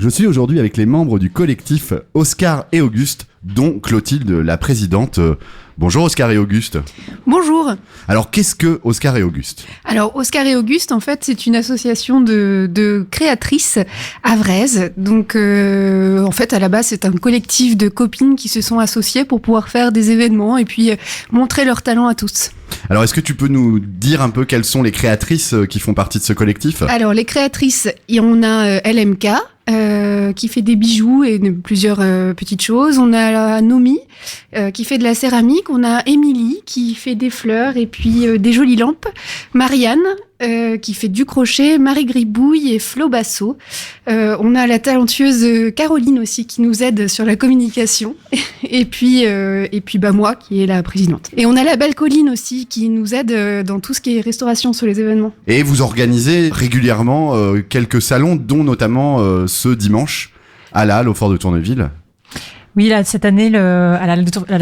Je suis aujourd'hui avec les membres du collectif Oscar et Auguste, dont Clotilde, la présidente. Bonjour Oscar et Auguste. Bonjour. Alors qu'est-ce que Oscar et Auguste ? Alors Oscar et Auguste, en fait, c'est une association de créatrices havraises. Donc en fait, à la base, c'est un collectif de copines qui se sont associées pour pouvoir faire des événements et puis montrer leur talent à tous. Alors est-ce que tu peux nous dire un peu quelles sont les créatrices qui font partie de ce collectif ? Alors les créatrices, on a LMK, qui fait des bijoux et plusieurs petites choses. On a Nomi qui fait de la céramique. On a Émilie qui fait des fleurs et puis des jolies lampes. Marianne qui fait du crochet. Marie Gribouille et Flo Basso. On a la talentueuse Caroline aussi qui nous aide sur la communication. et puis moi qui est la présidente. Et on a la belle Colline aussi qui nous aide dans tout ce qui est restauration sur les événements. Et vous organisez régulièrement quelques salons, dont notamment ce dimanche à la Halle au Fort de Tourneville. Oui, là, cette année, à la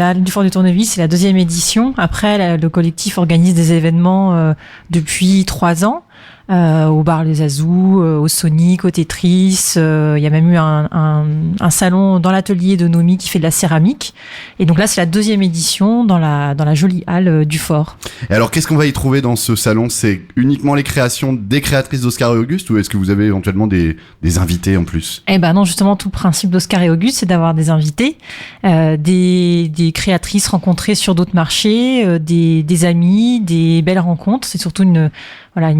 Halle du Fort de Tourneville, c'est la 2e édition. Après, le collectif organise des événements depuis 3 ans. Au bar Les Azous, au Sonic, au Tetris. Il y a même eu un salon dans l'atelier de Nomi qui fait de la céramique. Et donc là, c'est la 2e édition dans la jolie halle du Fort. Et alors, qu'est-ce qu'on va y trouver dans ce salon ? C'est uniquement les créations des créatrices d'Oscar et Auguste, ou est-ce que vous avez éventuellement des invités en plus ? Eh ben non, justement, tout le principe d'Oscar et Auguste, c'est d'avoir des invités, des créatrices rencontrées sur d'autres marchés, des amis, des belles rencontres. C'est surtout une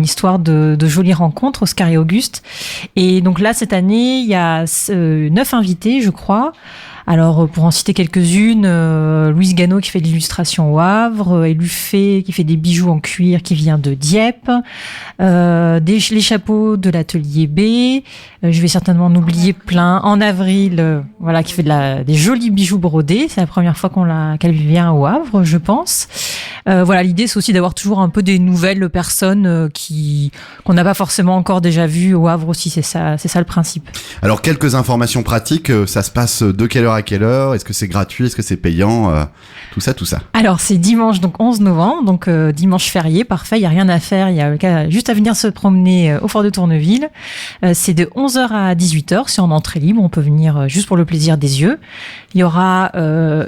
histoire de jolies rencontres, Oscar et Auguste. Et donc là, cette année, il y a 9 invités, je crois. Alors, pour en citer quelques-unes, Louise Gano qui fait de l'illustration au Havre, Elufé qui fait des bijoux en cuir qui vient de Dieppe, les chapeaux de l'atelier B, je vais certainement en oublier plein. En avril, qui fait des jolis bijoux brodés. C'est la première fois qu'elle vient au Havre, je pense. L'idée, c'est aussi d'avoir toujours un peu des nouvelles personnes qu'on n'a pas forcément encore déjà vues au Havre aussi. C'est ça le principe. Alors, quelques informations pratiques. Ça se passe de quelle heure à quelle heure ? Est-ce que c'est gratuit ? Est-ce que c'est payant ? Tout ça. Alors, c'est dimanche, donc 11 novembre, donc dimanche férié, parfait, il n'y a rien à faire, il y a juste à venir se promener au Fort de Tourneville. C'est de 11h à 18h, c'est en entrée libre, on peut venir juste pour le plaisir des yeux. Il y aura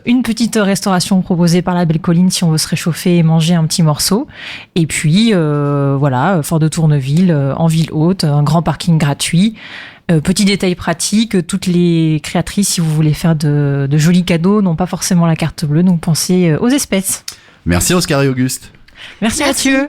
une petite restauration proposée par la belle Colline si on veut se réchauffer et manger un petit morceau. Et puis, Fort de Tourneville, en ville haute, un grand parking gratuit. Petit détail pratique, toutes les créatrices, si vous voulez faire de jolis cadeaux, n'ont pas forcément la carte bleue, donc pensez aux espèces. Merci Oscar et Auguste. Merci Mathieu.